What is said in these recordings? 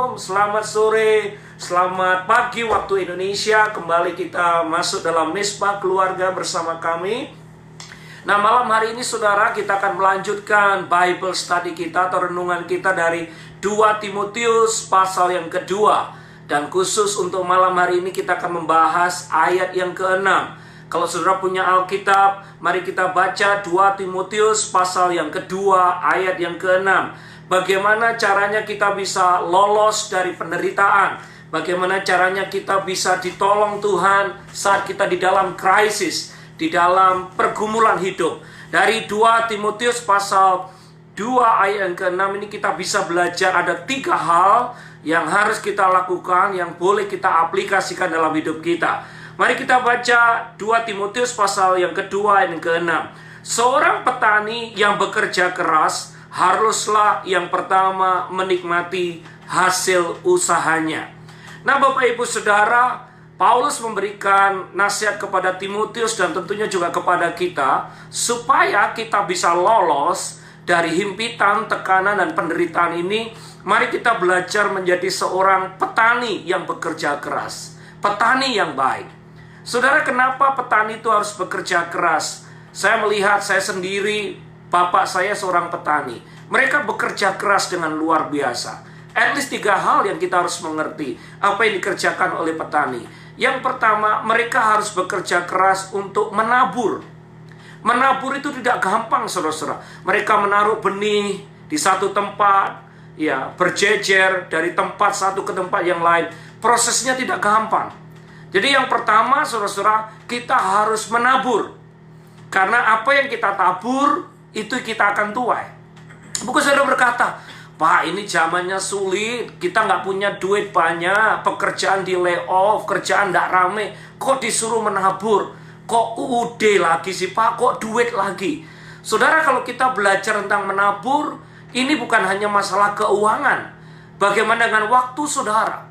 Selamat sore, selamat pagi waktu Indonesia. Kembali kita masuk dalam Misbah Keluarga bersama kami. Nah, malam hari ini saudara, kita akan melanjutkan Bible study kita atau renungan kita dari 2 Timotius pasal yang kedua. Dan khusus untuk malam hari ini kita akan membahas ayat yang ke-6. Kalau saudara punya Alkitab, mari kita baca 2 Timotius pasal yang kedua ayat yang ke-6. Bagaimana caranya kita bisa lolos dari penderitaan? Bagaimana caranya kita bisa ditolong Tuhan saat kita di dalam krisis, di dalam pergumulan hidup? Dari 2 Timotius pasal 2 ayat yang ke-6 ini kita bisa belajar ada 3 hal yang harus kita lakukan, yang boleh kita aplikasikan dalam hidup kita. Mari kita baca 2 Timotius pasal yang kedua ayat yang ke-6. Seorang petani yang bekerja keras haruslah yang pertama menikmati hasil usahanya. Nah, Bapak Ibu Saudara, Paulus memberikan nasihat kepada Timotius dan tentunya juga kepada kita supaya kita bisa lolos dari himpitan, tekanan, dan penderitaan ini. Mari kita belajar menjadi seorang petani yang bekerja keras, petani yang baik. Saudara, kenapa petani itu harus bekerja keras? Saya melihat saya sendiri, bapak saya seorang petani. Mereka bekerja keras dengan luar biasa. At least 3 hal yang kita harus mengerti apa yang dikerjakan oleh petani. Yang pertama, mereka harus bekerja keras untuk menabur. Menabur itu tidak gampang, saudara-saudara. Mereka menaruh benih di satu tempat, ya, berjejer dari tempat satu ke tempat yang lain. Prosesnya tidak gampang. Jadi yang pertama, saudara-saudara, kita harus menabur. Karena apa yang kita tabur, itu kita akan tuai. Bukan saudara berkata, Pak, ini zamannya sulit, kita nggak punya duit banyak, pekerjaan di layoff, kerjaan nggak rame, kok disuruh menabur? Kok UUD lagi sih Pak, kok duit lagi? Saudara, kalau kita belajar tentang menabur, ini bukan hanya masalah keuangan. Bagaimana dengan waktu saudara?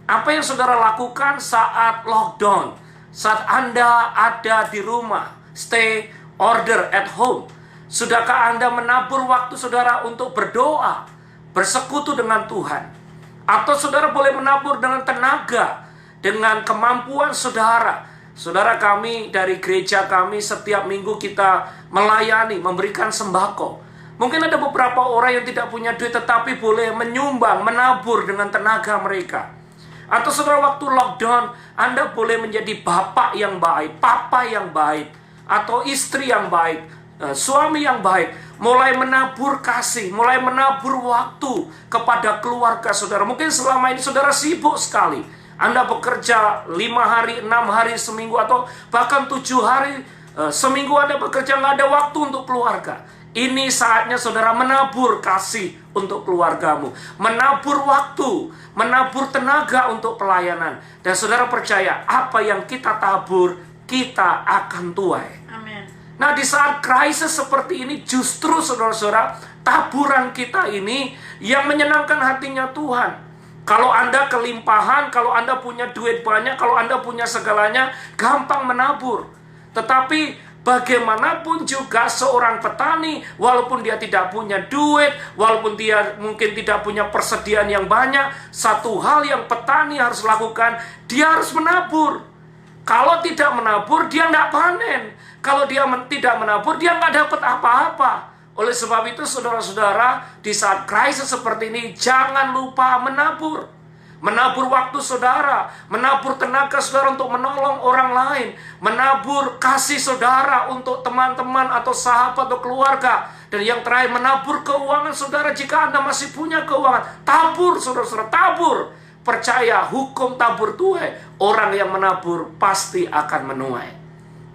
Apa yang saudara lakukan saat lockdown? Saat Anda ada di rumah, stay order at home. Sudahkah Anda menabur waktu saudara untuk berdoa, bersekutu dengan Tuhan? Atau saudara boleh menabur dengan tenaga, dengan kemampuan saudara. Saudara, kami dari gereja kami setiap minggu kita melayani, memberikan sembako. Mungkin ada beberapa orang yang tidak punya duit tetapi boleh menyumbang, menabur dengan tenaga mereka. Atau saudara, waktu lockdown Anda boleh menjadi bapak yang baik, papa yang baik, atau istri yang baik, suami yang baik, mulai menabur kasih, mulai menabur waktu kepada keluarga saudara. Mungkin selama ini saudara sibuk sekali. Anda bekerja 5 hari, 6 hari seminggu, atau bahkan 7 hari seminggu Anda bekerja, nggak ada waktu untuk keluarga. Ini saatnya saudara menabur kasih untuk keluargamu, menabur waktu, menabur tenaga untuk pelayanan. Dan saudara percaya, apa yang kita tabur, kita akan tuai. Nah, di saat krisis seperti ini, justru saudara-saudara, taburan kita ini yang menyenangkan hatinya Tuhan. Kalau Anda kelimpahan, kalau Anda punya duit banyak, kalau Anda punya segalanya, gampang menabur. Tetapi bagaimanapun juga seorang petani, walaupun dia tidak punya duit, walaupun dia mungkin tidak punya persediaan yang banyak, satu hal yang petani harus lakukan, dia harus menabur. Kalau tidak menabur, dia nggak panen. Kalau dia tidak menabur, dia nggak dapat apa-apa. Oleh sebab itu, saudara-saudara, di saat krisis seperti ini, jangan lupa menabur. Menabur waktu saudara, menabur tenaga saudara untuk menolong orang lain, menabur kasih saudara untuk teman-teman atau sahabat atau keluarga. Dan yang terakhir, menabur keuangan saudara jika Anda masih punya keuangan. Tabur, saudara-saudara, tabur. Percaya, hukum tabur tuai. Orang yang menabur pasti akan menuai.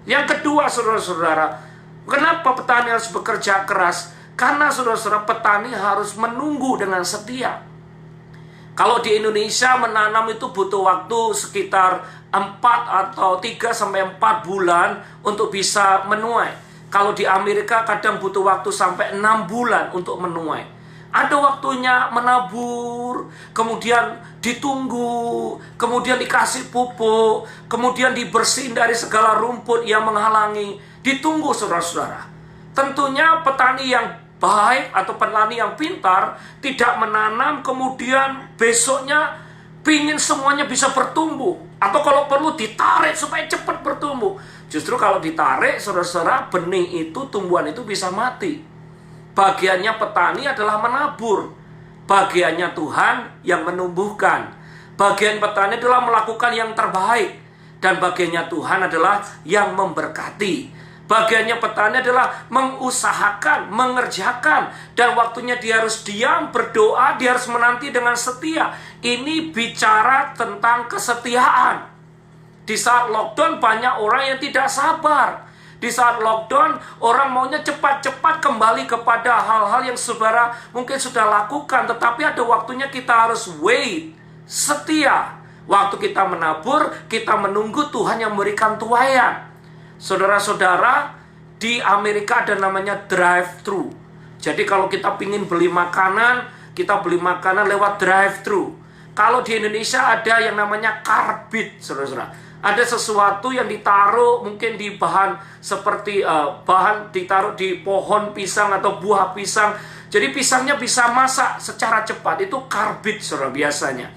Yang kedua, saudara-saudara, kenapa petani harus bekerja keras? Karena saudara-saudara, petani harus menunggu dengan setia. Kalau di Indonesia menanam itu butuh waktu sekitar 4 atau 3-4 bulan untuk bisa menuai. Kalau di Amerika kadang butuh waktu sampai 6 bulan untuk menuai. Ada waktunya menabur, kemudian ditunggu, kemudian dikasih pupuk, kemudian dibersihin dari segala rumput yang menghalangi. Ditunggu, saudara-saudara. Tentunya petani yang baik atau petani yang pintar tidak menanam kemudian besoknya pingin semuanya bisa bertumbuh, atau kalau perlu ditarik supaya cepat bertumbuh. Justru kalau ditarik, saudara-saudara, benih itu, tumbuhan itu bisa mati. Bagiannya petani adalah menabur, bagiannya Tuhan yang menumbuhkan. Bagian petani adalah melakukan yang terbaik, dan bagiannya Tuhan adalah yang memberkati. Bagiannya petani adalah mengusahakan, mengerjakan, dan waktunya dia harus diam, berdoa, dia harus menanti dengan setia. Ini bicara tentang kesetiaan. Di saat lockdown banyak orang yang tidak sabar. Di saat lockdown orang maunya cepat-cepat kembali kepada hal-hal yang saudara mungkin sudah lakukan, tetapi ada waktunya kita harus wait, setia. Waktu kita menabur, kita menunggu Tuhan yang memberikan tuaian. Saudara-saudara, di Amerika ada namanya drive-thru. Jadi kalau kita ingin beli makanan, kita beli makanan lewat drive-thru. Kalau di Indonesia ada yang namanya karbit, saudara-saudara. Ada sesuatu yang ditaruh mungkin di bahan seperti bahan ditaruh di pohon pisang atau buah pisang. Jadi pisangnya bisa masak secara cepat. Itu karbit, saudara, biasanya.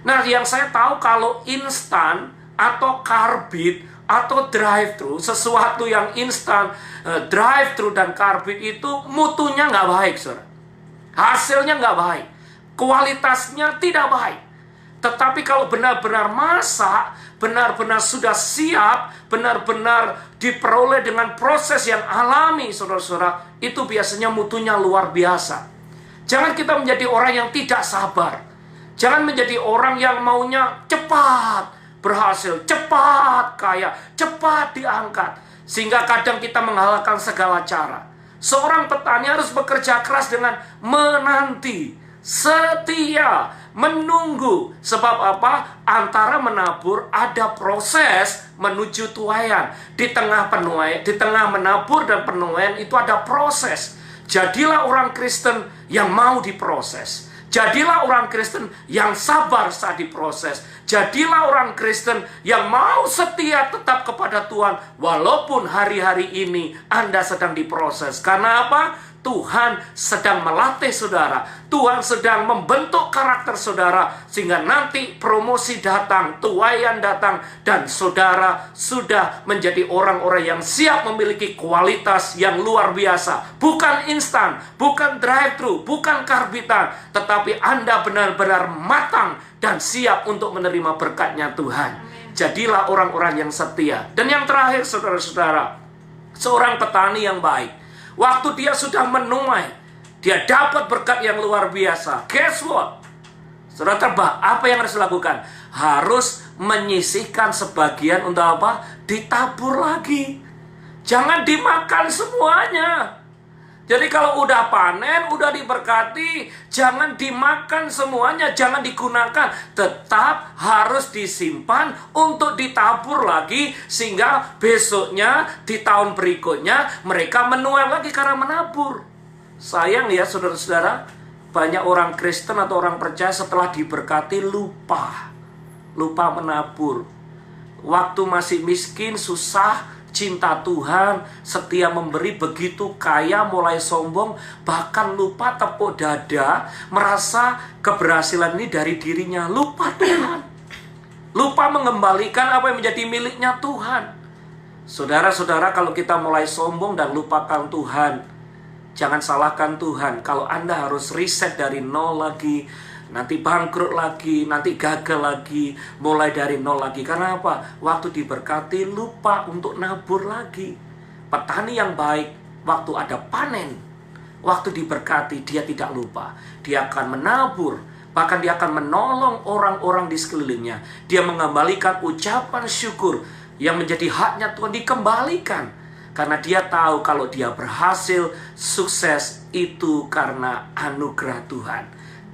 Nah, yang saya tahu kalau instan atau karbit atau drive-thru, sesuatu yang instan, drive-thru dan karbit itu mutunya nggak baik, saudara. Hasilnya nggak baik, kualitasnya tidak baik. Tetapi kalau benar-benar masak, benar-benar sudah siap, benar-benar diperoleh dengan proses yang alami, saudara-saudara, itu biasanya mutunya luar biasa. Jangan kita menjadi orang yang tidak sabar. Jangan menjadi orang yang maunya cepat berhasil, cepat kaya, cepat diangkat. Sehingga kadang kita menghalalkan segala cara. Seorang petani harus bekerja keras dengan menanti, setia, menunggu. Sebab apa? Antara menabur ada proses menuju tuaian. Di tengah menabur dan penuaian itu ada proses. Jadilah orang Kristen yang mau diproses. Jadilah orang Kristen yang sabar saat diproses. Jadilah orang Kristen yang mau setia tetap kepada Tuhan walaupun hari-hari ini Anda sedang diproses. Karena apa? Tuhan sedang melatih saudara. Tuhan sedang membentuk karakter saudara sehingga nanti promosi datang, tuaian datang, dan saudara sudah menjadi orang-orang yang siap memiliki kualitas yang luar biasa. Bukan instan, bukan drive-thru, bukan karbitan, tetapi Anda benar-benar matang dan siap untuk menerima berkatnya Tuhan. Jadilah orang-orang yang setia. Dan yang terakhir, saudara-saudara, seorang petani yang baik, waktu dia sudah menuai, dia dapat berkat yang luar biasa. Guess what? Saudara terbang, apa yang harus dilakukan? Harus menyisihkan sebagian untuk apa? Ditabur lagi. Jangan dimakan semuanya. Jadi kalau udah panen, udah diberkati, jangan dimakan semuanya, jangan digunakan. Tetap harus disimpan untuk ditabur lagi, sehingga besoknya, di tahun berikutnya, mereka menuai lagi karena menabur. Sayang ya saudara-saudara, banyak orang Kristen atau orang percaya setelah diberkati lupa menabur. Waktu masih miskin, susah, cinta Tuhan, setia memberi, begitu kaya mulai sombong, bahkan lupa tepuk dada, merasa keberhasilan ini dari dirinya, lupa Tuhan, lupa mengembalikan apa yang menjadi miliknya Tuhan. Saudara-saudara, kalau kita mulai sombong dan lupakan Tuhan, jangan salahkan Tuhan. Kalau Anda harus riset dari nol lagi, nanti bangkrut lagi, nanti gagal lagi, mulai dari nol lagi. Karena apa? Waktu diberkati lupa untuk nabur lagi. Petani yang baik, waktu ada panen, waktu diberkati dia tidak lupa. Dia akan menabur, bahkan dia akan menolong orang-orang di sekelilingnya. Dia mengembalikan ucapan syukur yang menjadi haknya Tuhan dikembalikan. Karena dia tahu kalau dia berhasil, sukses itu karena anugerah Tuhan.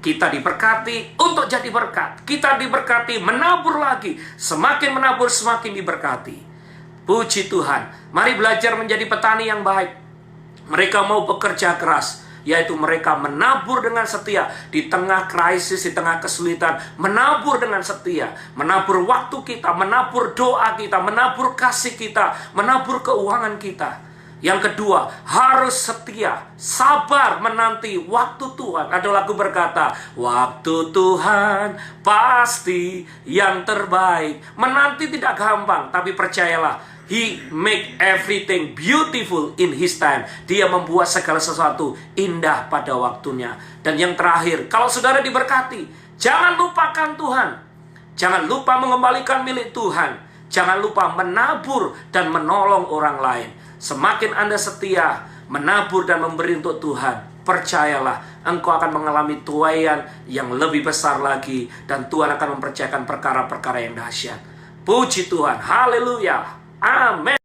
Kita diberkati untuk jadi berkat. Kita diberkati menabur lagi. Semakin menabur, semakin diberkati. Puji Tuhan. Mari belajar menjadi petani yang baik. Mereka mau bekerja keras, yaitu mereka menabur dengan setia. Di tengah krisis, di tengah kesulitan, menabur dengan setia. Menabur waktu kita, menabur doa kita, menabur kasih kita, menabur keuangan kita. Yang kedua, harus setia, sabar menanti waktu Tuhan. Ada lagu berkata, waktu Tuhan pasti yang terbaik. Menanti tidak gampang, tapi percayalah, He make everything beautiful in His time. Dia membuat segala sesuatu indah pada waktunya. Dan yang terakhir, kalau saudara diberkati, jangan lupakan Tuhan. Jangan lupa mengembalikan milik Tuhan. Jangan lupa menabur dan menolong orang lain. Semakin Anda setia, menabur dan memberi untuk Tuhan, percayalah, engkau akan mengalami tuaian yang lebih besar lagi. Dan Tuhan akan mempercayakan perkara-perkara yang dahsyat. Puji Tuhan, haleluya, amin.